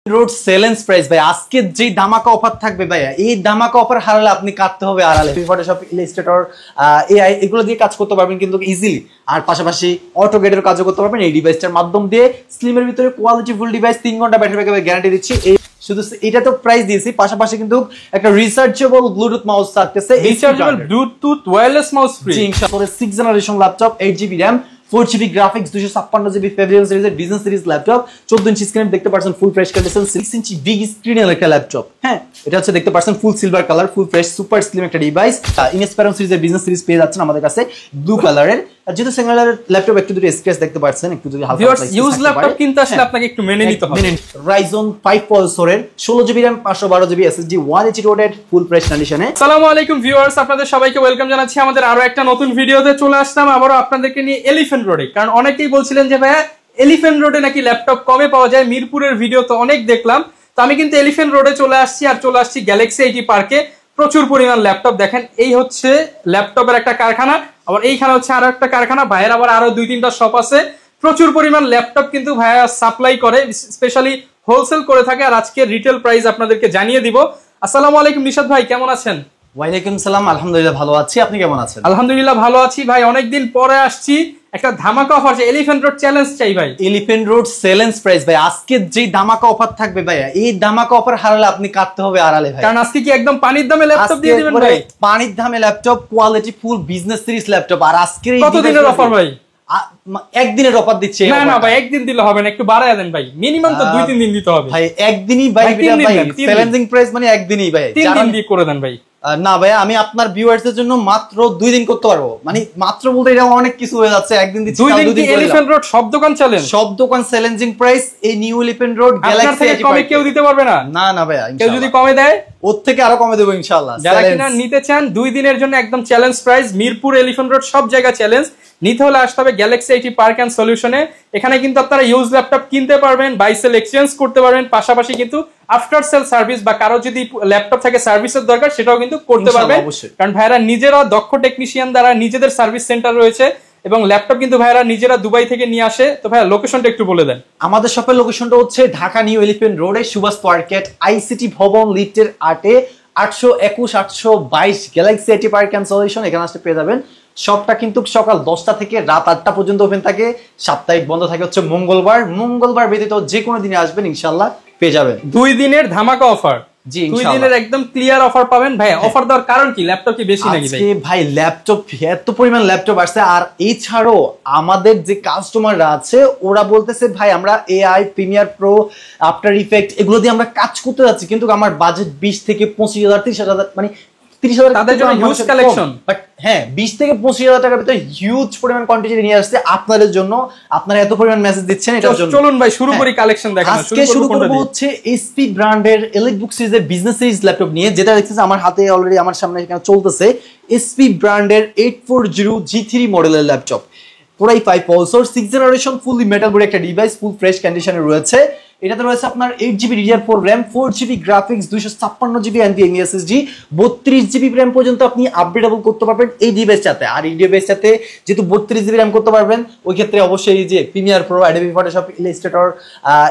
Road সেলেন্স price ভাই আজকে যে ধামাকা অফার থাকবে ভাইয়া এই ধামাকা অফার হারালে আপনি কাটতে হবে আড়ালে। ফটোশপ, ইলাস্ট্রেটর, এআই এগুলো দিয়ে কাজ করতে পারবেন কিন্তু ইজিলি। আর পাশাপাশি অটোগেটের কাজও করতে পারবেন এই ডিভাইসটার মাধ্যম দিয়ে। স্লিমের ভিতরে কোয়ালিটি ফুল ডিভাইস, 3 ঘন্টা ব্যাটারি ব্যাকআপের গ্যারান্টি দিচ্ছি। এই শুধু এটা তো প্রাইস দিয়েছি, পাশাপাশি কিন্তু একটা রিচার্জেবল ব্লুটুথ মাউস থাকতেছে। Rechargeable Bluetooth wireless mouse free. জি ইনশাআল্লাহ 6 generation laptop, 8GB RAM, 4GB graphics, 256GB ফেব্রিয়াল সিরিজের business series laptop, 14 inch screen দেখতে পাচ্ছেন, full fresh condition, 6 inch big স্ক্রিনের একটা ল্যাপটপ। হ্যাঁ, এটা হচ্ছে দেখতে পাচ্ছেন full silver colour, full fresh super slim একটা ডিভাইস। ইনস্পায়রন সিরিজের বিজনেস সিরিজ পেয়ে যাচ্ছেন আমাদের কাছে ব্লু কালারের। যেহেতু সিঙ্গেল ল্যাপটপ একটু দুটো স্ক্র্যাচ দেখতে পাচ্ছেন, একটু যদি হালকা ইউজ ল্যাপটপ কিনতে আসলে আপনাকে একটু মেনে নিতে হবে। Ryzen 5 প্রসেসরের 16GB RAM, 512GB SSD, 180 রোটেড full fresh কন্ডিশনে। আসসালামু আলাইকুম ভিউয়ার্স, আপনাদের সবাইকে ওয়েলকাম জানাচ্ছি আমাদের আরো একটা নতুন ভিডিওতে। চলে আসলাম আবারো আপনাদেরকে নিয়ে এলিফ্যান্ট রোডে। কারণ অনেকেই বলছিলেন যে ভাইয়া এলিফ্যান্ট রোডে নাকি ল্যাপটপ কমে পাওয়া যায়, মিরপুরের ভিডিও তো অনেক দেখলাম। তো আমি কিন্তু এলিফ্যান্ট রোডে চলে আসছি, আর চলে আসছি গ্যালাক্সি আইটি পার্কে। প্রচুর পরিমাণ ল্যাপটপ দেখেন, এই হচ্ছে ল্যাপটপের একটা কারখানা, আবার এইখানে হচ্ছে আরো একটা কারখানা। ভাইয়ের আবার আরো 2-3টা শপ আছে। প্রচুর পরিমাণ ল্যাপটপ কিন্তু ভাইয়া সাপ্লাই করে, স্পেশালি হোলসেল করে থাকে। আর আজকে রিটেল প্রাইস আপনাদেরকে জানিয়ে দিব। আসসালামু আলাইকুম নিশাদ ভাই, কেমন আছেন? ওয়ালাইকুম সালাম, আলহামদুলিল্লাহ ভালো আছি। আপনি কেমন আছেন? আলহামদুলিল্লাহ ভালো আছি ভাই। অনেকদিন পরে আসছি, একটা ধামাকা অফার আছে, এলিফ্যান্ট রোড চ্যালেঞ্জ চাই ভাই। এলিফ্যান্ট রোড সেলেন্স প্রাইস ভাই আজকে যে ধামাকা অফার থাকবে ভাইয়া এই ধামাকা অফার হারালে আপনি কাটতে হবে আড়ালে ভাই। কারণ আজকে কি একদম পানির দামে ল্যাপটপ দিয়ে দিবেন ভাই? পানির দামে laptop, quality full business series laptop. আর আজকে কত দিনের অফার ভাই? একদিনের অফার দিচ্ছে। না না ভাই, একদিন দিলে হবে না, একটু বাড়ায় দেন ভাই। মিনিমাম তো 2-3 দিন দিতে হবে ভাই। একদিনই ভাই, চ্যালেঞ্জিং প্রাইস মানে একদিনই ভাই। 3 দিন দিয়ে করে দেন ভাই। না ভাই, আমি আপনার ভিউয়ার্স এর জন্য মাত্র 2 দিন করতে পারবো। মানে মাত্র বলতে এটা অনেক কিছু হয়ে যাচ্ছে। একদিন দিচ্ছি, 2 দিন এলিফ্যান্ট রোড সব দোকান চ্যালেঞ্জ, সব দোকান চ্যালেঞ্জিং প্রাইস। এই new elephant road Galaxy IT কমে কেউ দিতে পারবে না। না না ভাই, কেউ যদি কমে দেয় ওর থেকে আরো কমে দেবো ইনশাআল্লাহ। যারা কিনা নিতে চান 2 দিনের জন্য একদম challenge price. Mirpur, elephant road সব জায়গা চ্যালেঞ্জ। নিতে হলে আসতে হবে গ্যালাক্সি আইটি পার্ক এন্ড সলিউশনে। এখানে কিন্তু আপনারা ইউজ ল্যাপটপ কিনতে পারবেন, বাই সেল এক্সচেঞ্জ করতে পারবেন, পাশাপাশি কিন্তু আফটার সেল সার্ভিস বা কারো যদি ল্যাপটপ থেকে সার্ভিসের দরকার সেটাও কিন্তু করতে পারবেন। কারণ ভাইরা নিজেরা দক্ষ টেকনিশিয়ান দ্বারা নিজেদের সার্ভিস সেন্টার রয়েছে, এবং ল্যাপটপ কিন্তু ভাইরা নিজেরা দুবাই থেকে নিয়ে আসে। তো ভাইয়া লোকেশনটা একটু বলে দেন। আমাদের শপের লোকেশনটা হচ্ছে ঢাকা নিউ এলিফ্যান্ট রোডে সুভাষ মার্কেট, আইসিটি ভবন, লিফটের 8-এ, 821-822 galaxy IT park and solution. এখানে আসতে পেয়ে যাবেন। শপটা কিন্তু সকাল 10টা থেকে রাত 8টা পর্যন্ত ওপেন থাকে। সাপ্তাহিক বন্ধ থাকে হচ্ছে মঙ্গলবার ব্যতীত যে কোনো দিনে আসবেন ইনশাআল্লাহ পেয়ে যাবেন 2 দিনের ধামাকা অফার। জি 2 দিনের একদম ক্লিয়ার অফার পাবেন ভাই। অফার দেওয়ার কারণ কি? ল্যাপটপ কি বেশি নাকি ভাই? আজকে ভাই ল্যাপটপ এত পরিমাণ ল্যাপটপ আসছে। আর এছাড়াও আমাদের যে কাস্টমাররা আছে ওরা বলতেছে ভাই আমরা AI, Premiere Pro, after effect এগুলো দিয়ে আমরা কাজ করতে যাচ্ছি, কিন্তু আমার বাজেট 20 থেকে 25,000, 30,000 মানে 30,000 তাদের জন্য হিউজ কালেকশন। বাট হ্যাঁ 20 থেকে 25,000 টাকার ভিতরে হিউজ পরিমাণ কোয়ান্টিটি নিয়ে আসছে আপনাদের জন্য। আপনারা এত পরিমাণ মেসেজ দিচ্ছেন এটার জন্য। চলুন ভাই শুরু করি কালেকশন দেখানো। আজকে শুরু করব হচ্ছে এসপি ব্র্যান্ডের এলিট বুক সিরিজের বিজনেস সিরিজ ল্যাপটপ নিয়ে, যেটা দেখতেছেন আমার হাতে অলরেডি আমার সামনে এখানে চলতেছে। এসপি ব্র্যান্ডের 840 G3 মডেলের ল্যাপটপ, পুরাই 5 processor, 6 generation, fully metal body একটা ডিভাইস, ফুল ফ্রেশ কন্ডিশনে রয়েছে। এটাতে রয়েছে আপনার 8GB DDR4 RAM, 4GB graphics, 256GB NVMe SSD, 32GB RAM পর্যন্ত আপনি আপগ্রেডেবল করতে পারবেন এই ডিভাইসটাতে। আর এই ডিভাইসটাতে যেহেতু 32GB RAM করতে পারবেন, ওই ক্ষেত্রে অবশ্যই এই যে Premiere Pro, Adobe Photoshop, Illustrator,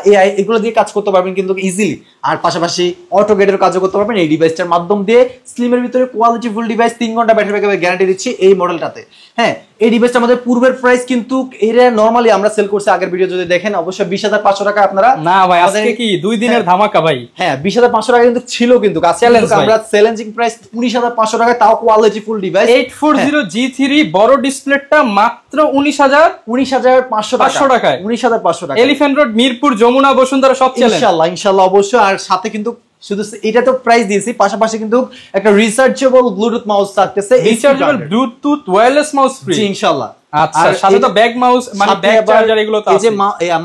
AI এগুলো দিয়ে কাজ করতে পারবেন কিন্তু ইজিলি। আর পাশাপাশি অটোগেটের কাজও করতে পারবেন এই ডিভাইসটার মাধ্যম দিয়ে। স্লিমের ভিতরে কোয়ালিটি ফুল ডিভাইস, 3 ঘন্টা ব্যাটারি ব্যাকআপের গ্যারান্টি দিচ্ছি এই মডেলটাতে। হ্যাঁ, এই ডিভাইসটা আমাদের পূর্বের প্রাইস কিন্তু এরা নরমালি আমরা সেল করছি আগের ভিডিও যদি দেখেন অবশ্যই 20,500 টাকা। আপনারা না ভাই আজকে কি 2 দিনের ধামাকা ভাই? হ্যাঁ 20,500 টাকা কিন্তু ছিল, কিন্তু আমরা চ্যালেঞ্জিং প্রাইস 19,500 টাকা, তাও কোয়ালিটি ফুল ডিভাইস। 840 G3 বড় ডিসপ্লেটা মাত্র 19,500 টাকায়। 19,500 টাকা। এলিফ্যান্ট রোড, মিরপুর, যমুনা, বসুন্ধরা সব চ্যালেঞ্জ। ইনশাআল্লাহ অবশ্যই। আর সাথে কিন্তু শুধু এটা তো প্রাইস দিয়েছি, পাশাপাশি কিন্তু একটা রিচার্জেবল ব্লুটুথ মাউস থাকতেছে। Rechargeable Bluetooth wireless mouse free. জি ইনশাআল্লাহ। আচ্ছা, সাথে তো ব্যাক মাউস মানে ব্যাক চার্জার এগুলো তো আছে। এই যে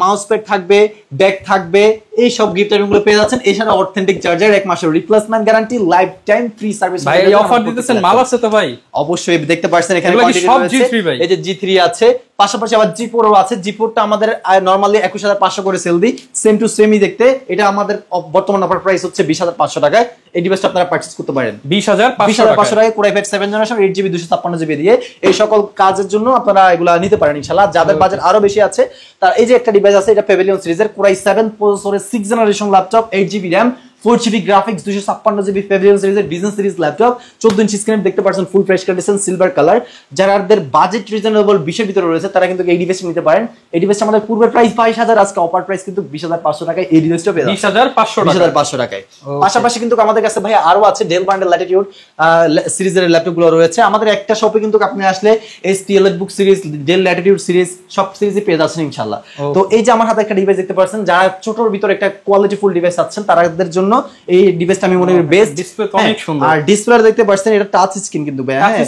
মাউস প্যাড থাকবে, ব্যাগ থাকবে, এই সব গিফট আইটেমগুলো পেয়ে যাচ্ছেন। এছাড়া অথেন্টিক চার্জার, 1 মাসের replacement guarantee, life time free service. ভাই এই অফার দিতেছেন, মাল আছে তো ভাই? অবশ্যই দেখতে পাচ্ছেন এখানে কোয়ান্টিটি রয়েছে। এই যে G3 আছে, পাশাপাশি আবার G4 ও আছে। G4টা আমাদের নরমালি 21,500 করে সেল দিই, সেম টু সেমই দেখতে। এটা আমাদের বর্তমান অফার প্রাইস হচ্ছে 20,500 টাকায়। এই ডিভাইসটা আপনারা পারচেজ করতে পারেন 20,500 টাকায়। Core i5 7 generation, 8GB 256GB দিয়ে এই সকল কাজের জন্য আপনারা আপনারা এগুলা নিতে পারেন ইনশাআল্লাহ। যাদের বাজেট আরো বেশি আছে তার এই যে একটা ডিভাইস আছে, এটা প্যাভিলিয়ন সিরিজের কোরাই 7 প্রসেসরের 6th generation laptop, 8GB RAM, 4GB graphics, 256GB pavilion সিরিজের business series laptop, 14 inch screen দেখতে পাচ্ছেন, full fresh condition, silver colour. যাদের বাজেট রিজনেবল 20 এর ভিতরে রয়েছে তারা কিন্তু এই ডিভাইসটা নিতে পারেন। এই ডিভাইসটা আমাদের পূর্বের প্রাইস 22,000, আজকে অফার প্রাইস কিন্তু 20,500 টাকায় এই ডিভাইসটা পেয়ে যাচ্ছেন 20,500 টাকায়। পাশাপাশি কিন্তু আমাদের কাছে ভাই আরো আছে ডেল বান্ডেল ল্যাটিটিউড সিরিজের ল্যাপটপগুলো রয়েছে আমাদের একটা শপে। কিন্তু আপনি আসলে SP EliteBook series, del Latitude series সব সিরিজই পেয়ে যাচ্ছেন ইনশাআল্লাহ। তো এই যে আমার হাতে একটা ডিভাইস দেখতে পাচ্ছেন, যারা ছোটর ভিতরে একটা কোয়ালিটি ফুল ডিভাইস আছেন তাদের জন্য এই ডিভাইসটা আমি মনে করি বেস্ট। ডিসপ্লে অনেক সুন্দর, আর ডিসপ্লে দেখতে পাচ্ছেন এটা টাচ স্ক্রিন কিন্তু ভাই, হ্যাঁ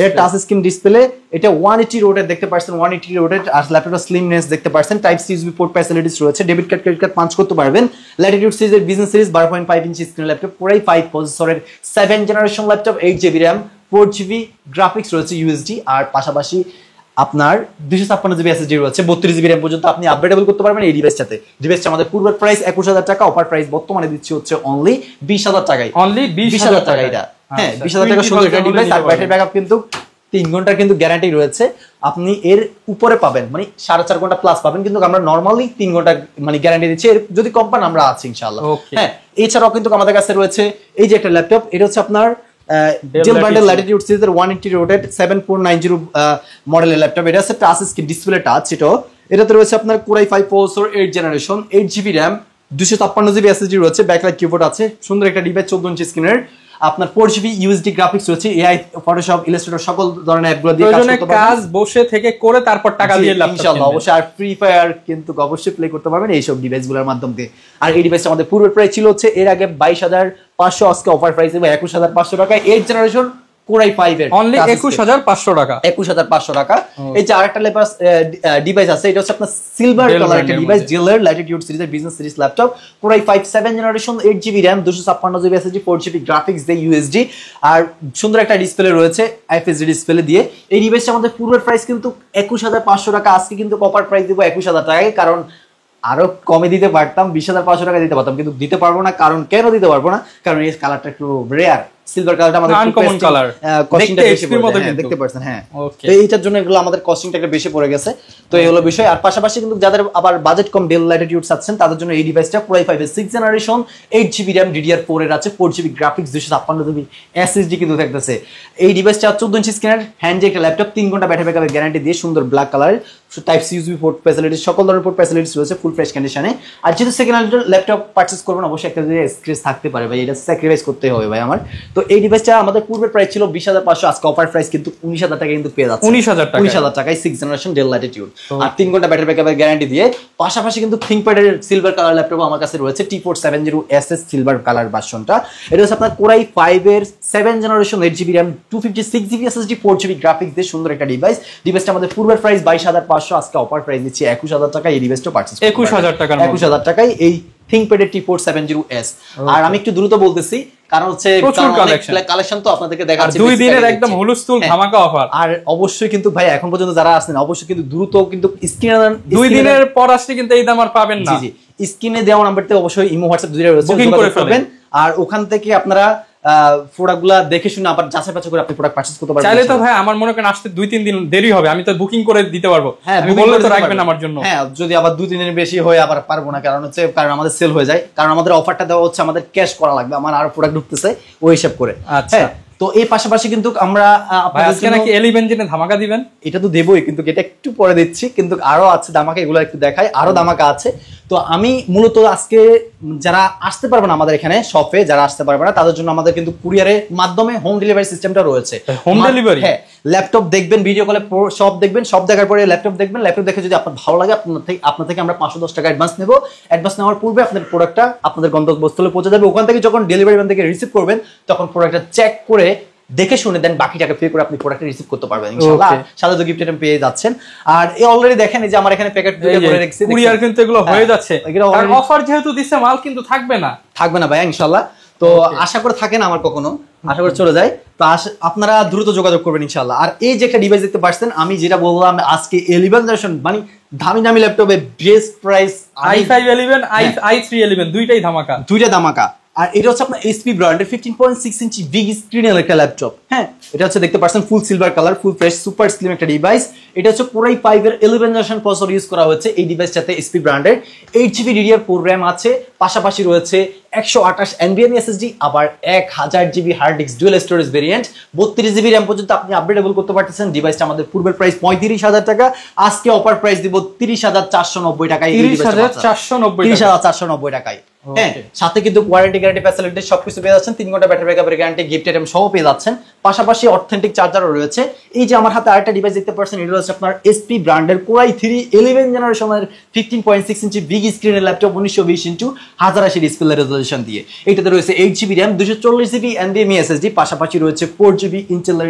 এটা টাচ স্ক্রিন ডিসপ্লে। এটা 180 রোটেট দেখতে পাচ্ছেন, 180 রোটেট। আর ল্যাপটপের স্লিমনেস দেখতে পাচ্ছেন, type C USB port facilities রয়েছে, debit card credit card punch করতে পারবেন। ল্যাটিটিউড সিরিজের business series 12.5 inch screen laptop, core i 5 প্রসেসরের 7th generation laptop, 8GB RAM, 4GB graphics রয়েছে ইউএসডি, আর পাশাপাশি আপনার 256GB SSD রয়েছে, 32GB RAM পর্যন্ত আপনি আপগ্রেডেবল করতে পারবেন এই ডিভাইসটাতে। ডিভাইসটা আমাদের পূর্বের প্রাইস 21,000 টাকা, অফার প্রাইস বর্তমানে দিচ্ছি হচ্ছে অনলি 20,000 টাকায়। অনলি 20,000 টাকা এটা, হ্যাঁ 20,000 টাকা সুন্দর একটা ডিভাইস। আর ব্যাটারি ব্যাকআপ কিন্তু 3 ঘন্টার কিন্তু গ্যারান্টি রয়েছে, আপনি এর উপরে পাবেন মানে 4.5 ঘন্টা প্লাস পাবেন, কিন্তু আমরা নরমালি 3 ঘন্টা মানে গ্যারান্টি দিচ্ছি। এর যদি কম পান আমরা আছি ইনশাআল্লাহ। হ্যাঁ এছাড়াও কিন্তু আমাদের কাছে রয়েছে এই যে একটা ল্যাপটপ, এটা হচ্ছে আপনার ডেল বান্ডেল ল্যাটিটিউড সিরিজের 180 রোটেট 7490 মডেলের ল্যাপটপ। এটা হচ্ছে টাচ স্ক্রিন ডিসপ্লে টাচ। এটাতে রয়েছে আপনার core i 5 processor, 8th generation, 8GB RAM, 256GB SSD রয়েছে, ব্যাকলাইট কিবোর্ড আছে, সুন্দর একটা ডিভাইস, 14 ইঞ্চি স্ক্রিনের। আপনার 4GB ইউএসডি গ্রাফিক্স রয়েছে, এআই, ফটোশপ, ইলাস্ট্রেটর সকল ধরনের অ্যাপগুলো দিয়ে কাজ করতে পারবেন, কাজ বসে থেকে করে তারপর টাকা দিয়ে ল্যাপটপ ইনশাআল্লাহ অবশ্যই। আর ফ্রি ফায়ার কিন্তু অবশ্যই প্লে করতে পারবেন এই সব ডিভাইসগুলোর মাধ্যমে। আর এই ডিভাইসটা আমাদের পূর্বের প্রাইস ছিল হচ্ছে এর আগে 22,500, আজকে অফার প্রাইস হবে 21,500 টাকায়। 8th জেনারেশন কোরাই 5 এর অনলি 21,500 টাকা, 21,500 টাকা। এই যে আরেকটা ডিভাইস আছে, এটা হচ্ছে আপনার সিলভার কালার একটা ডিভাইস, ডেলের ল্যাটিটিউড সিরিজের business series laptop, core i 5 7th generation, 8GB RAM, 256GB SSD, 4GB graphics দিয়ে ইউএসডি, আর সুন্দর একটা ডিসপ্লে রয়েছে IFSD ডিসপ্লে দিয়ে। এই ডিভাইসটা আমাদের পূর্বের প্রাইস কিন্তু 21,500 টাকা, আজকে কিন্তু অফার প্রাইস দিব 21,000 টাকায়। কারণ আরো কমে দিতে পারতাম, 20,500 টাকা দিতে পারতাম, কিন্তু দিতে পারবো না। কারণ কেন দিতে পারবো না? কারণ এই কালারটা একটু রেয়ার, সিলভার কালারটা আমাদের আনকমন কালার, কস্টিংটা বেশি পড়ে, দেখতে পাচ্ছেন। হ্যাঁ তো এইটার জন্য এগুলো আমাদের কস্টিংটা একটু বেশি পড়ে গেছে। তো এই হলো বিষয়। আর পাশাপাশি কিন্তু যাদের আবার বাজেট কম, ডেল ল্যাটিটিউড চাচ্ছেন, তাদের জন্য এই ডিভাইসটা কোরাই 5 এর 6th generation, 8GB RAM, DDR4 এর আছে, 4GB গ্রাফিক্স, 256GB SSD কিন্তু থাকতেছে। এই ডিভাইসটা 14 ইঞ্চি স্ক্রিনের হ্যান্ডি একটা ল্যাপটপ, 3 ঘন্টা ব্যাটারি ব্যাকআপের গ্যারান্টি দিয়ে, সুন্দর black colour, type C USB port facilities, সকল ধরনের পোর্ট ফ্যাসিলিটিস রয়েছে, ফুল ফ্রেশ কন্ডিশনে। আর যেহেতু সেকেন্ড হ্যান্ড ল্যাপটপ পারচেজ করবেন, অবশ্যই একটা স্ক্র্যাচ থাকতে পারে ভাই, এটা স্যাক্রিফাইস করতে হবে ভাই আমার। তো এই ডিভাইসটা আমাদের পূর্বের প্রাইস ছিল 20,500, আজকে অফার প্রাইস কিন্তু 19,000 টাকা কিন্তু পেয়ে যাচ্ছে, 19,000 টাকায় 6th জেনারেশন ডেল ল্যাটিটিউড, আর 3 ঘন্টা ব্যাটারি ব্যাকআপের গ্যারান্টি দিয়ে। পাশাপাশি কিন্তু থিংকপ্যাডের সিলভার কালার ল্যাপটপ আমার কাছে রয়েছে, T470SS সিলভার কালার ভার্সনটা। এটা হচ্ছে আপনার কোরাই 5 এর 7th generation, 8GB RAM, 256GB SSD, 4GB graphics দিয়ে সুন্দর একটা ডিভাইস। ডিভাইসটা আমাদের পূর্বের প্রাইস 22,500, আজকে অফার প্রাইস দিচ্ছি 21,000 টাকা। এই ডিভাইসটা পারচেজ 21,000 টাকায় এই থিংকপ্যাডের T470S। আর আমি একটু দ্রুত বলতেছি কারণ হচ্ছে কালেকশন তো আপনাদেরকে দেখাচ্ছি, 2 দিনের একদম হুলস্থুল ধামাকা অফার। আর অবশ্যই কিন্তু ভাই এখন পর্যন্ত যারা আসেন অবশ্যই কিন্তু দ্রুত কিন্তু স্ক্রিনে 2 দিনের পর আসলে কিন্তু এই দাম আর পাবেন না। জি জি, স্ক্রিনে দেওয়া নাম্বারতে অবশ্যই ইমো হোয়াটসঅ্যাপ দুইটা রয়েছে, বুকিং করে ফেলবেন। আর ওখান থেকে আপনারা প্রোডাক্টগুলা দেখে শুনে আবার যাচাই বাছাই করে আপনি প্রোডাক্ট পারচেজ করতে পারবেন। চাইলে তো ভাই আমার মনে করেন আসতে 2-3 দিন দেরি হবে, আমি তো বুকিং করে দিতে পারবো। হ্যাঁ আমি বললে তো রাখবেন আমার জন্য। হ্যাঁ যদি আবার 2-3 দিনের বেশি হয় আবার পারবো না, কারণ হচ্ছে কারণ আমাদের সেল হয়ে যায়, কারণ আমাদের অফারটা দেওয়া হচ্ছে আমাদের ক্যাশ করা লাগবে, আমার আরো প্রোডাক্ট ঢুকতেছে ওই হিসাব করে। আচ্ছা তো এই পাশাপাশি কিন্তু আমরা আজকে নাকি 11 জেনে ধামাকা দিবেন, এটা তো দেবই, কিন্তু এটা একটু পরে দিচ্ছি, কিন্তু আরো আছে ধামাকা, এগুলো একটু দেখাই, আরো ধামাকা আছে। তো আমি মূলত আজকে যারা আসতে পারবে না আমাদের এখানে শপে, যারা আসতে পারবে না তাদের জন্য আমাদের কিন্তু কুরিয়ারের মাধ্যমে হোম ডেলিভারি সিস্টেমটা রয়েছে। হোম ডেলিভারি, হ্যাঁ ল্যাপটপ দেখবেন, ভিডিও কলে সব দেখবেন, সব দেখার পরে ল্যাপটপ দেখবেন, ল্যাপটপ দেখে যদি আপনার ভালো লাগে আপনার থেকে আমরা 510 টাকা অ্যাডভান্স নেব। অ্যাডভান্স নেওয়ার পূর্বে আপনার প্রোডাক্টটা আপনাদের গন্তব্যস্থলে পৌঁছে যাবে। ওখান থেকে যখন ডেলিভারি ম্যান থেকে রিসিভ করবেন তখন প্রোডাক্টটা চেক করে দেখে শুনে দেন, বাকি টাকা পে করে আপনি প্রোডাক্ট রিসিভ করতে পারবেন ইনশাআল্লাহ। সাথে তো গিফট আইটেম পেয়ে যাচ্ছেন। আর এই অলরেডি দেখেন এই যে আমার এখানে প্যাকেট দুটো করে রেখেছি, কুরিয়ার কিন্তু এগুলো হয়ে যাচ্ছে। আর অফার যেহেতু দিছে মাল কিন্তু থাকবে না ভাই ইনশাআল্লাহ। তো আশা করে থাকেন আমার কখনো, আশা করে চলে যায়। তো আপনারা দ্রুত যোগাযোগ করবেন ইনশাআল্লাহ। আর এই যে একটা ডিভাইস দেখতে পাচ্ছেন, আমি যেটা বললাম আজকে 11 জেনারেশন মানে দামি দামি ল্যাপটপে বেস্ট প্রাইস, i5 11 i3 11 দুইটাই ধামাকা, আর এটা হচ্ছে আপনার এসপি ব্র্যান্ডের 15.6 ইঞ্চি বিগ স্ক্রিনের একটা ল্যাপটপ। হ্যাঁ, এটা হচ্ছে দেখতে পাচ্ছেন full silver colour, full fresh, super slim একটা ডিভাইস। এটা হচ্ছে কোরাই 5 এর 11 জেনারেশন প্রসেসর ইউজ করা হয়েছে এই ডিভাইসটাতে। এসপি ব্র্যান্ডের 8GB DDR4 RAM আছে, পাশাপাশি রয়েছে 128 NVMe SSD, আবার 1000GB hard disk dual storage variant, 32GB RAM পর্যন্ত আপনি আপগ্রেডেবল করতে পারতেছেন। ডিভাইসটা আমাদের পূর্বের প্রাইস 35,000 টাকা, আজকে অফার প্রাইস দিব 30,490 টাকায়। 30,490 টাকায়। হ্যাঁ, সাথে কিন্তু ওয়ারেন্টি গ্যারান্টি ফ্যাসিলিটি সবকিছু পেয়ে যাচ্ছেন, 3 ঘন্টা ব্যাটারি ব্যাকআপের গ্যারান্টি, গিফট আইটেম সহ পেয়ে যাচ্ছেন, পাশাপাশি অথেন্টিক চার্জারও রয়েছে। এই যে আমার হাতে আরেকটা ডিভাইস দেখতে পাচ্ছেন, এটা হচ্ছে আপনার এসপি ব্র্যান্ডের কোরাই 3 11 জেনারেশনের 15.6 ইঞ্চি বিগ স্ক্রিনের ল্যাপটপ, 1920x1080 ডিসপ্লে রেজোলিউশন দিয়ে। এটাতে রয়েছে 8GB RAM, 240GB NVMe SSD, পাশাপাশি রয়েছে 4GB ইন্টেলের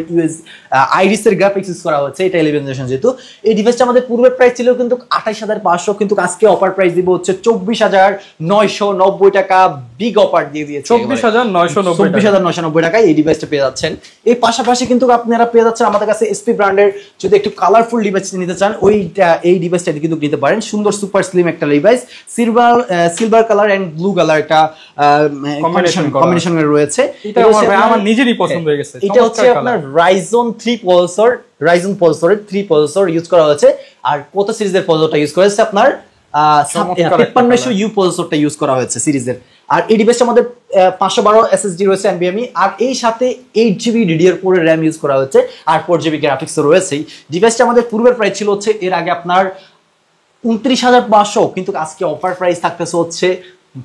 আইরিস এর গ্রাফিক্স ইউজ করা হচ্ছে। এটা 11 জেনারেশন যেহেতু। এই ডিভাইসটা আমাদের পূর্বের প্রাইস ছিল কিন্তু 28,500, কিন্তু আজকে অফার প্রাইস দিব হচ্ছে 24,990 টাকা। বিগ অফার দিয়ে দিয়েছে 24,990 টাকায় এই ডিভাইসটা পেয়ে যাচ্ছেন। এই পাশাপাশি কিন্তু আপনারা পেয়ে যাচ্ছেন আমাদের কাছে এসপি ব্র্যান্ডের, যদি একটু কালারফুল ডিভাইস নিতে চান এই ডিভাইসটা কিন্তু নিতে পারেন। সুন্দর সুপার স্লিম একটা device, silver colour and blue colour একটা কম্বিনেশন রয়েছে। এটা আমার নিজেরই পছন্দ হয়ে গেছে। এটা হচ্ছে আপনার রাইজন 3 প্রসেসরের 3 প্রসেসর ইউজ করা হয়েছে। আর কত সিরিজের প্রসেসরটা ইউজ করা হয়েছে? আপনার 5300U প্রসেসরটা ইউজ করা হয়েছে সিরিজের। আর এই ডিভাইসটা আমাদের 512 SSD রয়েছে NVMe, আর এই সাথে 8GB DDR4 এর RAM ইউজ করা হয়েছে, আর 4GB গ্রাফিক্স রয়েছেই। ডিভাইসটা আমাদের পূর্বের প্রাইস ছিল হচ্ছে এর আগে আপনার 29,500, কিন্তু আজকে অফার প্রাইস থাকতেছে হচ্ছে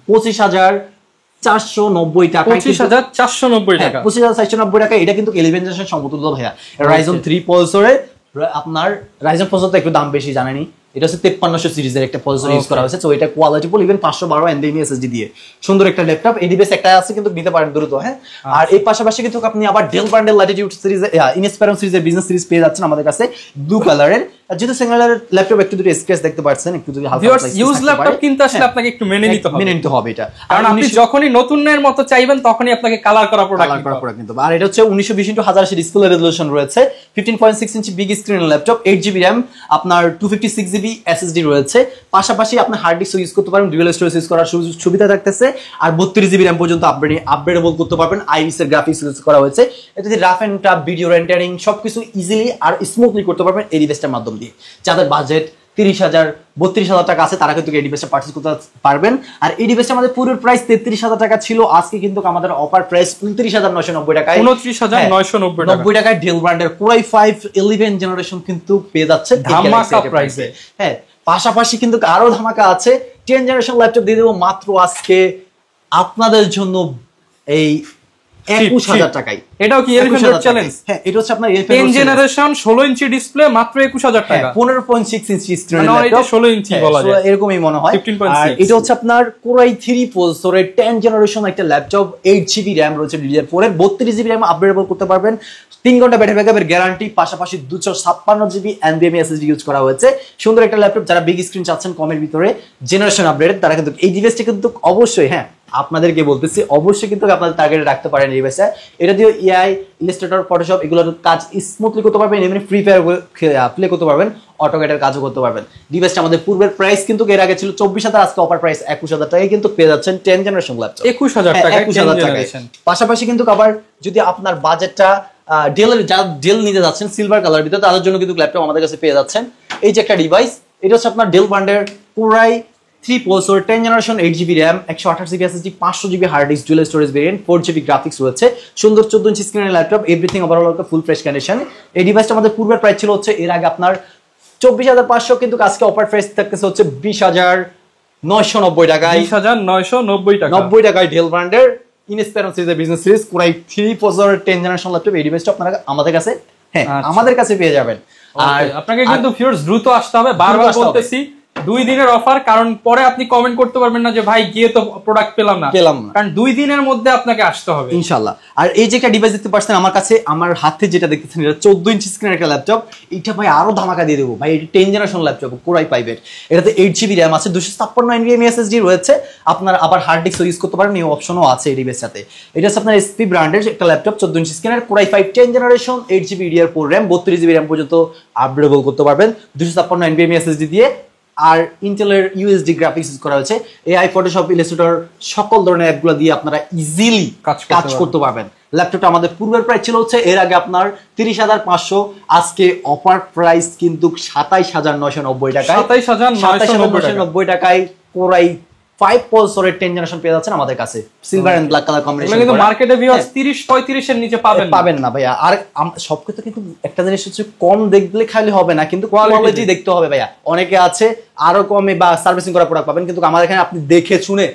25,490 টাকা। 25,490 টাকা। 25,490 টাকা। এটা কিন্তু 11 জেনারেশন সমতুল্য ভাইয়া। রাইজন 3 প্রসেসরে আপনার রাইজন প্রসেসরটা একটু দাম বেশি জানেনি, এটা হচ্ছে 5300 সিরিজের একটা প্রসেসর ইউজ করা হয়েছে। তো এটা কোয়ালিটিফুল, ইভেন 512 NVMe SSD দিয়ে সুন্দর একটা ল্যাপটপ। এই ডিভাইস একটা আছে কিন্তু নিতে পারেন দ্রুত। হ্যাঁ, আর এই পাশাপাশি কিন্তু আপনি আবার ডেল ব্র্যান্ডের ল্যাটিটিউড সিরিজ, ইনস্পায়রন সিরিজের বিজনেস সিরিজ পেয়ে যাচ্ছেন আমাদের কাছে ব্লু কালারের। যেহেতু সিঙ্গেল ল্যাপটপ একটু দুটো স্ক্র্যাচ দেখতে পাচ্ছেন, একটু যদি হালকা ইউজ ল্যাপটপ কিনতে আসলে আপনাকে একটু মেনে নিতে হবে এটা, কারণ আপনি যখনই নতুনের মতো চাইবেন তখনই আপনাকে কালার করা প্রোডাক্ট কিনতে হবে। আর এটা হচ্ছে 1920x1080 ডিসপ্লে রেজোলিউশন রয়েছে, 15.6 ইঞ্চি big screen laptop, 8GB RAM, আপনার 256GB SSD রয়েছে, পাশাপাশি আপনি হার্ড ডিস্ক ইউজ করতে পারবেন, ডুয়াল স্টোরেজ ইউজ করার সুবিধা থাকতেছে, আর 32GB RAM পর্যন্ত আপগ্রেডেবল করতে পারবেন। আইরিস এর গ্রাফিক্স ইউজ করা হয়েছে। এটাতে rough and tough video rendering সবকিছু ইজিলি আর স্মুথলি করতে পারবেন এই ডিভাইসটার মাধ্যম দিয়ে। যাদের বাজেট 30,000 32,000 টাকা আছে তারা কিন্তু এই ডিভাইসটা পারচেজ করতে পারবেন। আর এই ডিভাইসটা আমাদের পুরো প্রাইস 33,000 টাকা ছিল, আজকে কিন্তু আমাদের অফার প্রাইস 29,990 টাকায়। 29,990 টাকায় ডেল ব্র্যান্ডের কোরাই 5 11 জেনারেশন কিন্তু পেয়ে যাচ্ছে ধামাকা প্রাইসে। হ্যাঁ, পাশাপাশি কিন্তু আরো ধামাকা আছে, 10 জেনারেশন ল্যাপটপ দিয়ে দেবো মাত্র আজকে আপনাদের জন্য এই 21,000 টাকায়। এটাও কি এলিফ্যান্ট রোড চ্যালেঞ্জ? হ্যাঁ, এটা হচ্ছে আপনার 10 জেনারেশন 16 ইঞ্চি ডিসপ্লে মাত্র 21,000 টাকা। 15.6 ইঞ্চি স্ক্রিন, মানে এটা 16 ইঞ্চি বলা যায়, এরকমই মনে হয়। আর এটা হচ্ছে আপনার কোরাই 3 প্রসেসরের 10 জেনারেশন একটা ল্যাপটপ, 8GB RAM রয়েছে DDR4 এর, 32GB RAM আপগ্রেডেবল করতে পারবেন, 3 ঘন্টা ব্যাটারি ব্যাকআপের গ্যারান্টি, পাশাপাশি 256GB NVMe SSD ইউজ করা হয়েছে। সুন্দর একটা ল্যাপটপ। যারা বিগ স্ক্রিন চাচ্ছেন কমের ভিতরে জেনারেশন আপডেট, তারা কিন্তু এই ডিভাইসটা কিন্তু অবশ্যই, হ্যাঁ আপনাদেরকে বলতেছি, অবশ্যই কিন্তু আপনাদের টার্গেটে রাখতে পারেন এই ডিভাইসটা। এটা দিয়ে AI, ইলাস্ট্রেটর, ফটোশপ এগুলোর কাজ স্মুথলি করতে পারবেন, এমনি ফ্রি ফায়ার প্লে করতে পারবেন, অটোক্যাডের কাজও করতে পারবেন। ডিভাইসটা আমাদের পূর্বের প্রাইস কিন্তু এর আগে ছিল 24,000, আজকে অফার প্রাইস 21,000 টাকায় কিন্তু পেয়ে যাচ্ছেন 10 জেনারেশন ল্যাপটপ 21,000 টাকা। পাশাপাশি কিন্তু আবার যদি আপনার বাজেটটা ডেল নিতে যাচ্ছেন সিলভার কালার ভিতরে, তাদের জন্য কিন্তু ল্যাপটপ আমাদের কাছে পেয়ে যাচ্ছেন। এই যে একটা ডিভাইস, এটা হচ্ছে আপনার ডেল ব্র্যান্ডের core i 3 processor, 10 generation, 8GB RAM, 128GB SSD, 500GB hard disk dual storage variant, 4GB graphics রয়েছে, সুন্দর 14 ইঞ্চি স্ক্রিনের ল্যাপটপ, এভরিথিং ওভারঅল একটা ফুল ফ্রেশ কন্ডিশন। এই ডিভাইসটা আমাদের পূর্বের প্রাইস ছিল হচ্ছে এর আগে আপনার 24,500, কিন্তু আজকে অফার প্রাইস থাকতেছে হচ্ছে 20,990 টাকায়। 20,990 টাকা 90 টাকায় ডেল ব্র্যান্ডের ইনস্পায়রন সিরিজের বিজনেস সিরিজ কোরাই 3 প্রসেসরের 10 জেনারেশন ল্যাপটপ। এই ডিভাইসটা আপনারা আমাদের কাছে, হ্যাঁ আমাদের কাছে পেয়ে যাবেন। আর আপনাকে কিন্তু ভিউয়ার্স দ্রুত আসতে হবে, বারবার বলতেছি 2 দিনের অফার, কারণ পরে আপনি কমেন্ট করতে পারবেন না যে ভাই গিয়ে তো প্রোডাক্ট পেলাম না, কারণ 2 দিনের মধ্যে আপনাকে আসতে হবে ইনশাআল্লাহ। আর এই যে একটা ডিভাইস দেখতে পাচ্ছেন আমার কাছে, আমার হাতে যেটা দেখতেছেন, এটা 14 ইঞ্চি স্ক্রিনের একটা ল্যাপটপ। এটা ভাই আরো ধামাকা দিয়ে দেবো ভাই, এটা 10 জেনারেশন ল্যাপটপ কোরাই 5 এর, এটাতে 8GB RAM আছে, 256 NVMe SSD রয়েছে, আপনার আবার হার্ড ডিস্ক ইউজ করতে পারেন, এই অপশনও আছে এই ডিভাইসের সাথে। এটা হচ্ছে আপনার এসপি ব্র্যান্ডের একটা ল্যাপটপ, 14 ইঞ্চি স্ক্রিনের core i 5 10 generation, 8GB DDR4 RAM, 32GB RAM পর্যন্ত আপগ্রেডেবল করতে পারবেন, 256 NVMe SSD দিয়ে। আর ইন্টেলের ইউএসডি গ্রাফিক্স ইউজ করা হয়েছে। এআই, ফটোশপ, ইলাস্ট্রেটর সকল ধরনের অ্যাপগুলো দিয়ে আপনারা ইজিলি কাজ করতে পারবেন। ল্যাপটপটা আমাদের পূর্বের প্রাইস ছিল হচ্ছে এর আগে আপনার 30,500, আজকে অফার প্রাইস কিন্তু 27,990 টাকায়। 27,990 টাকায় কোরাই 5 প্রসেসরের 10 জেনারেশন পেয়ে যাচ্ছেন আমাদের কাছে silver and black colour combination. কিন্তু মার্কেটে ভিউয়ার্স 30-35 এর নিচে পাবেন না ভাইয়া। আর সবকিছু কিন্তু একটা জিনিস হচ্ছে কম দেখলে খালি হবে না, কিন্তু কোয়ালিটি দেখতে হবে ভাইয়া। অনেকে আছে আরো কমে বা সার্ভিসিং করা প্রোডাক্ট পাবেন, কিন্তু আমাদের এখানে আপনি দেখে শুনে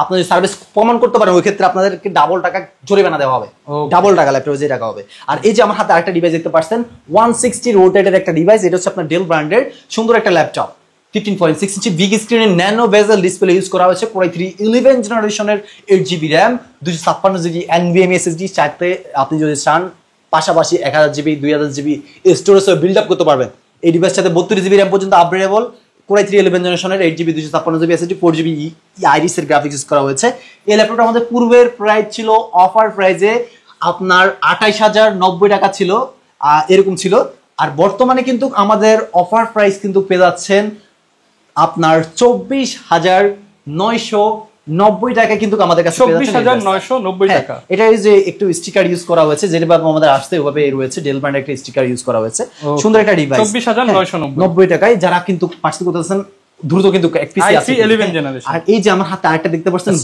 আপনি যদি সার্ভিস প্রমাণ করতে পারেন, ওই ক্ষেত্রে আপনাদেরকে ডাবল টাকা জরিমানা দেওয়া হবে, ডাবল টাকা ল্যাপটপে যে টাকা হবে। আর এই যে আমার হাতে আরেকটা ডিভাইস দেখতে পাচ্ছেন 160 রোটেটের একটা ডিভাইস, এটা হচ্ছে আপনার ডেল ব্র্যান্ডের সুন্দর একটা ল্যাপটপ। 15.6 ইঞ্চি বিগ স্ক্রিনের ন্যানো বেজেল ডিসপ্লে ইউজ করা হয়েছে। কোরাই 3 11 জেনারেশনের 8GB RAM, 256GB NVMe SSD, চাইতে আপনি যদি চান পাশাপাশি 1000GB 2000GB storage build up করতে পারবেন। এই ডিভাইসের সাথে 32GB র্যাম পর্যন্ত আপগ্রেডেবল। কোরাই 3 11 জেনারেশনের 8GB 256GB SSD 4GB iris এর গ্রাফিক্স ইউজ করা হয়েছে। এই ল্যাপটপটা আমাদের পূর্বের প্রাইস ছিল অফার প্রাইসে আপনার 28,090 টাকা ছিল, এরকম ছিল। আর বর্তমানে কিন্তু আমাদের অফার প্রাইস কিন্তু পেয়ে যাচ্ছেন আপনার 24,990 টাকা কিন্তু আমাদের কাছে 24,990 টাকা। এটা যে একটু স্টিকার ইউজ করা হয়েছে, যেভাবে আমাদের আসতে ওভাবে রয়েছে, ডেল ব্র্যান্ডের একটা স্টিকার ইউজ করা হয়েছে। সুন্দর একটা ডিভাইস 24,990 টাকায় যারা কিন্তু পার্চেজ করতেছেন দ্রুত কিন্তু এক পিস আছে 11 জেনারেশন। আর এই যে আমার হাতে আরেকটা দেখতে পাচ্ছেন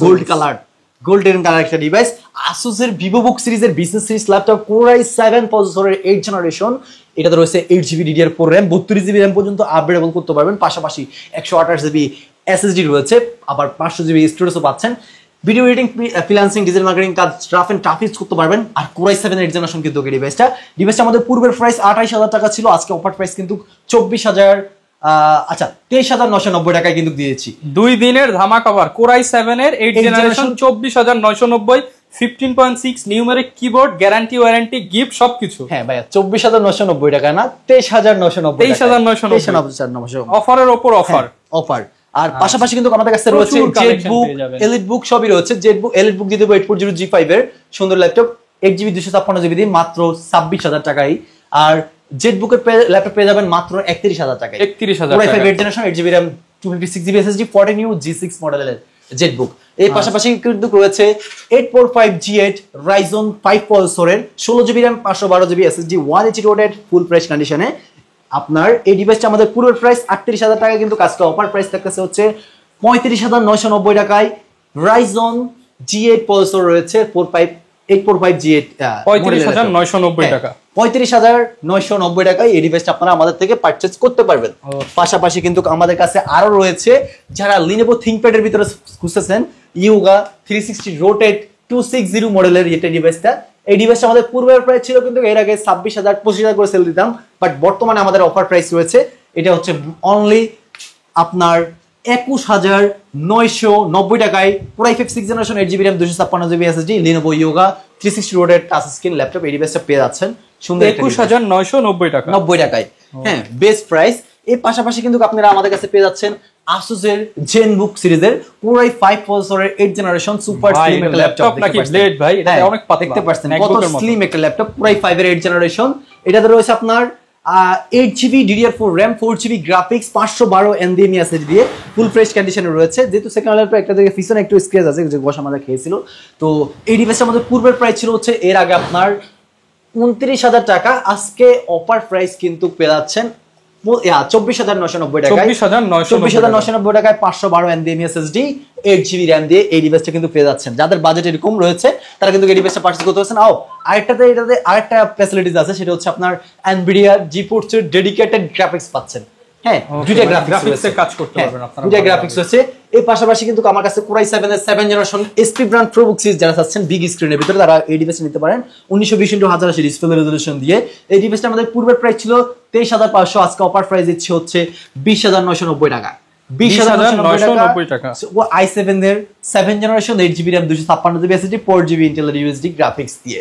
গোল্ডেন কালার একটা ডিভাইস, Asus এর VivoBook সিরিজের বিজনেস সিরিজ ল্যাপটপ, কোরাই 7 প্রসেসরের 8 জেনারেশন। এটাতে রয়েছে 8GB DDR4 RAM, 32GB RAM পর্যন্ত আপগ্রেডেবল করতে পারবেন। পাশাপাশি 128GB SSD রয়েছে, আবার 500GB স্টোরেজও পাচ্ছেন। Video editing, freelancing, digital marketing কাজ রাফ এন্ড টাফ ইউজ করতে পারবেন। আর কোরাই 7 8 জেনারেশন কিন্তু এই ডিভাইসটা আমাদের পূর্বের প্রাইস 28,000 টাকা ছিল, আজকে অফার প্রাইস কিন্তু 23,990 টাকায় কিন্তু দিয়েছি। 2 দিনের ধামাকা অফার। কোরাই 7 এর 8 generation 24,990, 15.6 numeric keyboard, guarantee warranty gift সবকিছু। হ্যাঁ ভাইয়া, 24,990 টাকা না, 23,990 অফারের উপর অফার। আর পাশাপাশি কিন্তু আমাদের কাছে রয়েছে জেটবুক, এলিটবুক সবই রয়েছে। জেটবুক, এলিটবুক দিয়ে দেবো 840G5 এর সুন্দর ল্যাপটপ, 8GB 256GB দিয়ে মাত্র 26,000 টাকায়। আর জেটবুকের ল্যাপটপ পেয়ে যাবেন মাত্র 31,000 টাকায়। 31,000 টাকা। 8 generation 8GB RAM 256GB SSD 14 new G6 মডেলের জেটবুক। এর পাশাপাশি কিন্তু রয়েছে 845G8 Ryzen 5 প্রসেসরের 16GB RAM 512GB SSD 180 rotate full fresh কন্ডিশনে। আপনার এই ডিভাইসটা আমাদের পুরো প্রাইস 38,000 টাকা, কিন্তু কাজটা অফার প্রাইস থাকতেছে হচ্ছে 35,990 টাকায়। Ryzen G8 প্রসেসর রয়েছে 845G8 35,990 টাকা। 35,990 টাকায় এই ডিভাইসটা আপনারা আমাদের থেকে পারচেজ করতে পারবেন। পাশাপাশি কিন্তু আমাদের কাছে আরো রয়েছে, যারা Lenovo ThinkPad এর ভিতরে খুঁজতেছেন, Yoga 360 Rotate 260 মডেলের এটা ডিভাইসটা। এই ডিভাইসটা আমাদের পূর্বের প্রাইস ছিল কিন্তু এর আগে 26,000 25,000 করে সেল দিতাম, বাট বর্তমানে আমাদের অফার প্রাইস রয়েছে, এটা হচ্ছে অনলি আপনার 21,990 টাকায়। Core i 5 6 generation 8GB RAM 256GB SSD Lenovo Yoga 360 Rotate touch screen laptop, এই ডিভাইসটা পেয়ে যাচ্ছেন সুন্দর 21,990 টাকা 90 টাকায়। হ্যাঁ, বেস্ট প্রাইস। এর পাশাপাশি কিন্তু আপনারা আমাদের কাছে পেয়ে যাচ্ছেন Asus এর ZenBook সিরিজের কোরাই 5 প্রসেসরের 8 জেনারেশন সুপার স্লিম একটা ল্যাপটপ। নাকি ব্লেড ভাই, এটা অনেক পাতলা, দেখতে পাচ্ছেন কত স্লিম একটা ল্যাপটপ। কোরাই 5 এর 8 জেনারেশন, এটাতে রয়েছে আপনার 8GB DDR4 RAM 4GB graphics 512 NVMe SSD দিয়ে ফুল ফ্রেশ কন্ডিশনে রয়েছে। যেহেতু সেকেন্ড ল্যাপটপ একটা থেকে পিছনে একটু স্ক্র্যাচ আছে, যে বসা আমাদের খেয়েছিল, তো এই ডিভাইসটা আমাদের পূর্বের প্রাইস ছিল হচ্ছে এর আগে আপনার 29,000 টাকা, আজকে অফার প্রাইস কিন্তু পেয়ে যাচ্ছেন 24,990 টাকায়। 24,990 টাকায় 512 NVMe SSD 8GB RAM দিয়ে এই ডিভাইসটা কিন্তু পেয়ে যাচ্ছেন। যাদের বাজেট এরকম রয়েছে তারা কিন্তু এই ডিভাইসটা পারচেজ করতে পারছেন। এটাতে আরেকটা ফ্যাসিলিটিস আছে, সেটা হচ্ছে আপনার Nvidia GeForce এর ডেডিকেটেড গ্রাফিক্স পাচ্ছেন। হ্যাঁ, দুইটা গ্রাফিক্স এর কাজ করতে পারবেন আপনারা, দুইটা গ্রাফিক্স আছে। এর পাশাপাশি কিন্তু আমার কাছে কোরাই 7 এর 7 generation SP brand ProBook series যারা চাচ্ছেন বিগ স্ক্রিনের ভিতরে, তারা এই ডিভাইসটা নিতে পারেন 1920x1080 ডিসপ্লে রেজোলিউশন দিয়ে। এই ডিভাইসটা আমাদের পূর্বের প্রাইস ছিল 23,500, আজকে অফার প্রাইস দিচ্ছে হচ্ছে 20,990 টাকা। 20,990 টাকা। i7 এর 7 generation 8GB RAM 256GB SSD 4GB Intel USD graphics দিয়ে।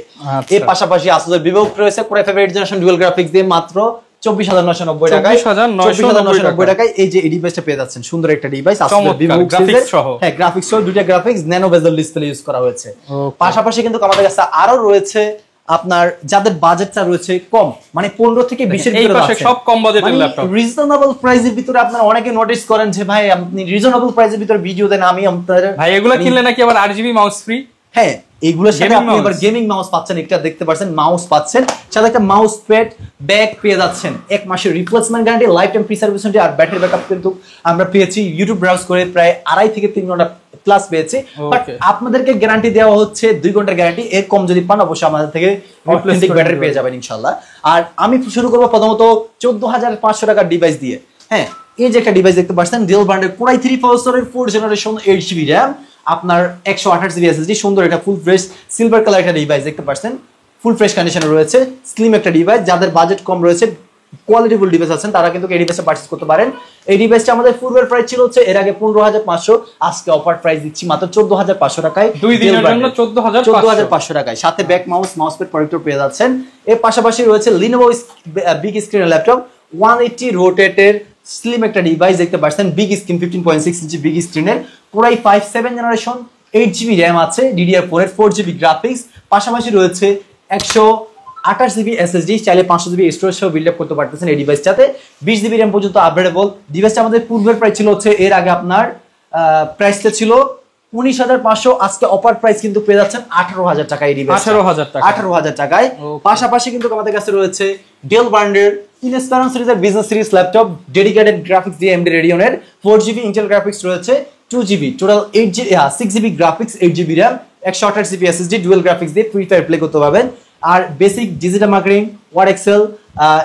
এর পাশাপাশি Asus এর VivoBook রয়েছে কোরাই 5 8 জেনারেশন ডুয়াল গ্রাফিক্স দিয়ে মাত্র 24,990 টাকায়। 24,990 টাকায় এই যে এই ডিভাইসটা পেয়ে যাচ্ছেন, সুন্দর একটা ডিভাইস Asus এর VivoBook সিরিজের। হ্যাঁ, গ্রাফিক্স সহ দুইটা গ্রাফিক্স ন্যানো বেজেল ডিসপ্লে ইউজ করা হয়েছে। পাশাপাশি কিন্তু আমাদের কাছে আরো রয়েছে আপনার যাদের বাজেটটা রয়েছে কম, মানে 15 থেকে 20 এর ভিতরে আছে, সব কম বাজেটের ল্যাপটপ, রিজনেবল প্রাইসের ভিতরে আপনারা অনেকে নোটিস করেন যে ভাই আপনি রিজনেবল প্রাইসের ভিতরে ভিডিও দেন, আমি আপনাদের ভাই এগুলো কিনলে নাকি আবার 8GB মাউস ফ্রি। হ্যাঁ, এইগুলোর সাথে আপনি আবার গেমিং মাউস পাচ্ছেন, একটা দেখতে পাচ্ছেন মাউস পাচ্ছেন, সাথে একটা মাউস প্যাড ব্যাগ পেয়ে যাচ্ছেন, 1 মাসের replacement guarantee, life time free service warranty, আর ব্যাটারি ব্যাকআপ কিন্তু আমরা পেয়েছি ইউটিউব ব্রাউজ করে প্রায় 2.5 থেকে 3 ঘন্টা প্লাস পেয়েছি। বাট আপনাদেরকে গ্যারান্টি দেওয়া হচ্ছে 2 ঘন্টার গ্যারান্টি, এর কম যদি পান অবশ্যই আমাদের থেকে অথেন্টিক ব্যাটারি পেয়ে যাবেন ইনশাআল্লাহ। আর আমি শুরু করব প্রথমত 14,500 টাকার ডিভাইস দিয়ে। হ্যাঁ, এই যে একটা ডিভাইস দেখতে পাচ্ছেন ডেল ব্র্যান্ডের Core i3 প্রসেসরের 4 জেনারেশন 8GB RAM, আপনার 128GB SSD, সুন্দর একটা ফুল ফ্রেশ সিলভার কালার একটা ডিভাইস দেখতে পাচ্ছেন, ফুল ফ্রেশ কন্ডিশনে রয়েছে, স্লিম একটা ডিভাইস। যাদের বাজেট কম রয়েছে, কোয়ালিটিফুল ডিভাইস আছেন, তারা কিন্তু এই ডিভাইসটা পারচেজ করতে পারেন। এই ডিভাইসটা আমাদের পূর্বের প্রাইস ছিল হচ্ছে এর আগে 15,500, আজকে অফার প্রাইস দিচ্ছি মাত্র 14,500 টাকায়, 2 দিনের জন্য 14,500 টাকায়, সাথে ব্যাক মাউস প্যাড প্রোটেক্টর পেয়ে যাচ্ছেন। এর পাশাপাশি রয়েছে Lenovo বিগ স্ক্রিনের ল্যাপটপ 180 রোটেটের স্লিম একটা ডিভাইস দেখতে পাচ্ছেন, বিগ স্ক্রিন 15.6 ইঞ্চি বিগ স্ক্রিনের, Core i5 7 generation 8GB RAM আছে, DDR4 এর 4GB গ্রাফিক্স, পাশাপাশি রয়েছে 128GB SSD, চাইলে 500GB স্টোরেজ সহ বিল্ড আপ করতে পারতেছেন এই ডিভাইসটাতে, 20GB RAM পর্যন্ত আপগ্রেডেবল। ডিভাইসটা আমাদের পূর্বের প্রাইস ছিল হচ্ছে এর আগে আপনার প্রাইসটা ছিল 19,500, আজকে অফার প্রাইস কিন্তু পেয়ে যাচ্ছেন 18,000 টাকা এই ডিভাইস, 18,000 টাকায়। পাশাপাশি কিন্তু আমাদের কাছে রয়েছে ডেল ব্র্যান্ডের ইনস্পিরেশন সিরিজের business series laptop, dedicated graphics দিয়ে AMD Radeon-এর 4GB ইন্টেল গ্রাফিক্স রয়েছে, 2GB total 6GB graphics, 8GB RAM, 128GB SSD, dual graphics দিয়ে ফ্রি ফায়ার প্লে করতে পারবেন। আর basic digital marketing, Word Excel,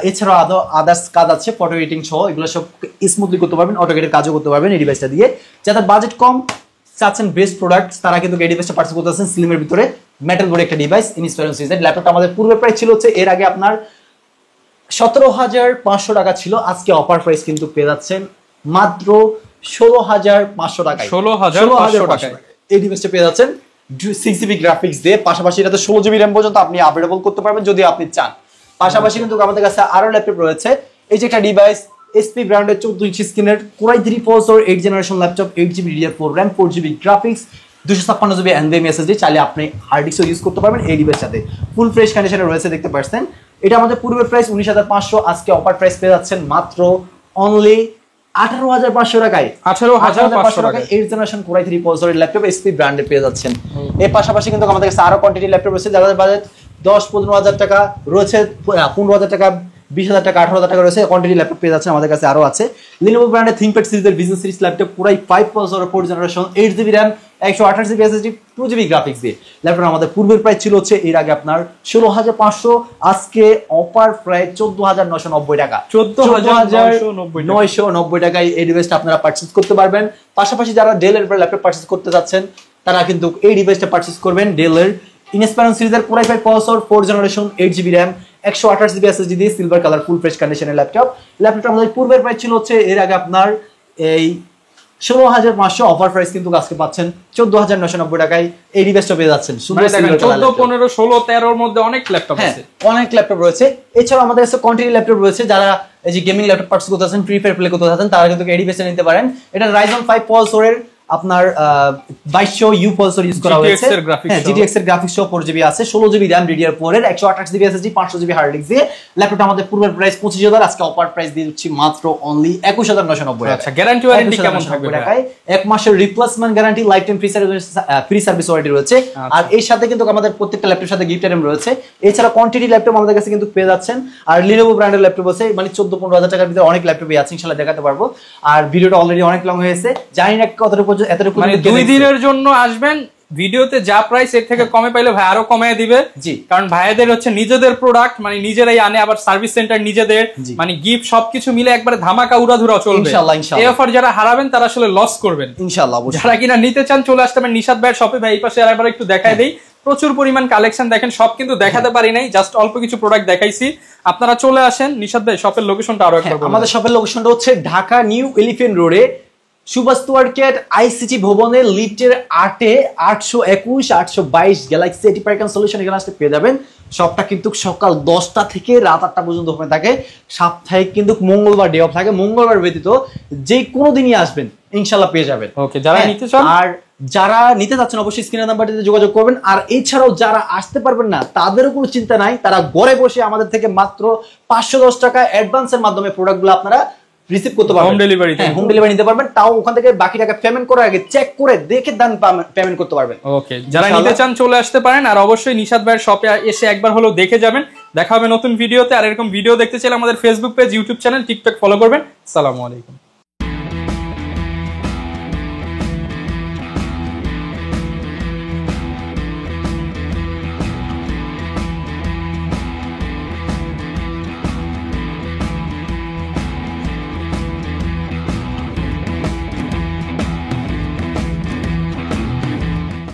এছাড়াও আদার্স কাজ আছে, ফটো এডিটিং সহ এগুলো সব স্মুথলি করতে পারবেন, অটোকেটের কাজও করতে পারবেন এই ডিভাইসটা দিয়ে। যাদের বাজেট কম চাচ্ছেন বেস্ট প্রোডাক্ট, তারা কিন্তু এই ডিভাইসটা পারচেজ করতে পারছেন। স্লিমের ভিতরে মেটাল বোর্ড একটা ডিভাইস, ইনস্পিরেশন সিরিজের ল্যাপটপটা আমাদের পূর্বের প্রাইস ছিল হচ্ছে এর আগে আপনার 17,500 টাকা ছিল, আজকে অফার প্রাইস কিন্তু পেয়ে যাচ্ছেন মাত্র 16,500 টাকায়, 16,500 টাকায় এই ডিভাইসটা পেয়ে যাচ্ছেন 6GB গ্রাফিক্স দিয়ে, পাশাপাশি এটাতে 16GB RAM পর্যন্ত আপনি আপগ্রেডেবল করতে পারবেন যদি আপনি চান। পাশাপাশি কিন্তু আমাদের কাছে আরো ল্যাপটপ রয়েছে, এই যে একটা ডিভাইস HP ব্র্যান্ডের 14 ইঞ্চি স্ক্রিনের Core i3 processor 8 generation laptop, 8GB DDR4 RAM, 4GB graphics, 256GB NVMe SSD, চাইলে আপনি হার্ড ডিস্কও ইউজ করতে পারবেন এই ডিভাইসের সাথে, ফুল ফ্রেশ কন্ডিশনে রয়েছে দেখতে পাচ্ছেন। এটা আমাদের পূর্বের প্রাইস 19,500, আজকে অফার প্রাইস পেয়ে যাচ্ছেন মাত্র অনলি 18,500 টাকায়, 18,500 টাকায় 8 জেনারেশন Core i3 প্রসেসরের ল্যাপটপ HP ব্র্যান্ডে পেয়ে যাচ্ছেন। এর পাশাপাশি কিন্তু আমাদের কাছে আরো কোয়ান্টিটি ল্যাপটপ রয়েছে, যাদের বাজেট 10-15,000 টাকা রয়েছে, 15,000 টাকা, 20,000 টাকা, 18,000 টাকা রয়েছে, কোয়ান্টিটি ল্যাপটপ পেয়ে যাচ্ছেন আমাদের কাছে আরো আছে। Lenovo ব্র্যান্ডের ThinkPad সিরিজের business series laptop Core i5 processor 4 generation 8GB RAM, 128GB SSD, 2GB graphics দিয়ে ল্যাপটপ আমাদের পূর্বের প্রাইস ছিল হচ্ছে এর আগে আপনার 16,500, আজকে অফার প্রাইস 14,990 টাকা, 14,990 টাকায় এই ডিভাইসটা আপনারা পারচেজ করতে পারবেন। পাশাপাশি যারা ডেলের ল্যাপটপ পারচেজ করতে যাচ্ছেন তারা কিন্তু এই ডিভাইসটা পারচেজ করবেন, ডেলের ইনস্পিরেশন সিরিজের Core i5 processor 4 generation 8GB RAM, 128GB SSD দিয়ে সিলভার কালার ফুল ফ্রেশ কন্ডিশনের ল্যাপটপটা আমাদের পূর্বের প্রাইস ছিল হচ্ছে এর আগে আপনার এই 16,500, অফার প্রাইস কিন্তু আজকে পাচ্ছেন 14,990 টাকায় এই ডিভাইসটা পেয়ে যাচ্ছেন। 14, 15, 16, 13 এর মধ্যে অনেক ল্যাপটপ আছে, অনেক ল্যাপটপ রয়েছে। এছাড়াও আমাদের কাছে কোয়ান্টিটি ল্যাপটপ রয়েছে, যারা এই যে গেমিং ল্যাপটপ পারচেজ করতে আছেন, ফ্রি ফায়ার প্লে করতে আছেন, তারা কিন্তু এই ডিভাইসটা নিতে পারেন। এটা Ryzen 5 প্রসেসরের আপনার 2200U প্রসেসর ইউজ করা হয়েছে, GTX এর গ্রাফিক্স সহ 4GB আছে, 16GB RAM, DDR4 এর, 128GB SSD, 500GB hard disk দিয়ে ল্যাপটপটা আমাদের পূর্বের প্রাইস 25,000, আজকে অফার প্রাইস দিয়ে দিচ্ছি মাত্র অনলি 21,990 টাকা। আচ্ছা, গ্যারান্টি ওয়ারেন্টি কেমন থাকবে? 1 মাসের replacement guarantee, life time free service warranty রয়েছে। আর এর সাথে কিন্তু আমাদের প্রত্যেকটা ল্যাপটপের সাথে গিফট আইটেম রয়েছে। এছাড়া কোয়ান্টিটি ল্যাপটপ আমাদের কাছে কিন্তু পেয়ে যাচ্ছেন। আর Lenovo ব্র্যান্ডের ল্যাপটপ আছে, মানে 14-15,000 টাকার ভিতরে অনেক ল্যাপটপই আছে, ইনশাআল্লাহ দেখাতে পারবো। আর ভিডিওটা অলরেডি অনেক লং হয়েছে, জানি না কতটুকু এতটুকু, মানে 2 দিনের জন্য আসবেন, ভিডিওতে যা প্রাইস এর থেকে কমে পাইলে ভাই আরো কমায় দিবে। কারণ ভাইদের হচ্ছে নিজেদের প্রোডাক্ট, মানে নিজেরাই আনে, আবার সার্ভিস সেন্টার নিজেদের, মানে গিফট সবকিছু মিলে একবারে ধামাকা উড়াধুরা চলবে ইনশাআল্লাহ। এই অফার যারা হারাবেন তারা আসলে লস করবেন ইনশাআল্লাহ। যারা কিনা নিতে চান চলে আসতে পারেন নিশাদ ভাইয়ের শপে। ভাই এই পাশে আরেকবার একটু দেখায় দেই, প্রচুর পরিমাণ কালেকশন দেখেন, সব কিন্তু দেখাতে পারি নাই, জাস্ট অল্প কিছু প্রোডাক্ট দেখাইছি। আপনারা চলে আসেন। নিশাদ ভাই শপের লোকেশনটা আরো একবার বলুন। আমাদের শপের লোকেশনটা হচ্ছে ঢাকা নিউ এলিফ্যান্ট রোডে সুভাষ মার্কেট আইসিটি ভবনের লিফটের 8-এ 821 822 গ্যালাক্সি এটি পার্কন সলিউশন, এখানে আসতে পেয়ে যাবেন। শপটা কিন্তু সকাল 10টা থেকে রাত 8টা পর্যন্ত ওপেন থাকে। সাপ্তাহিক কিন্তু মঙ্গলবার ডে অফ থাকে, মঙ্গলবার ব্যতীত যে কোনো দিনই আসবেন ইনশাআল্লাহ পেয়ে যাবেন। ওকে, যারা নিতে চান। আর যারা নিতে যাচ্ছেন অবশ্যই স্ক্রিনের নাম্বারটিতে যোগাযোগ করবেন। আর এছাড়াও যারা আসতে পারবেন না তাদেরও কোনো চিন্তা নাই, তারা ঘরে বসে আমাদের থেকে মাত্র 510 টাকা অ্যাডভান্সের মাধ্যমে প্রোডাক্টগুলো আপনারা রিসিভ করতে পারবেন, হোম ডেলিভারি। হ্যাঁ হোম ডেলিভারি নিতে পারবেন, তাও ওখান থেকে বাকি টাকা পেমেন্ট করার আগে চেক করে দেখে দেন পেমেন্ট করতে পারবেন। ওকে, যারা নিতে চান চলে আসতে পারেন। আর অবশ্যই নিশাত ভাইয়ের শপে এসে একবার হলো দেখে যাবেন। দেখা হবে নতুন ভিডিওতে। আর এরকম ভিডিও দেখতে চাইলে আমাদের Facebook page, YouTube channel, TikTok follow করবেন। আসসালামু আলাইকুম।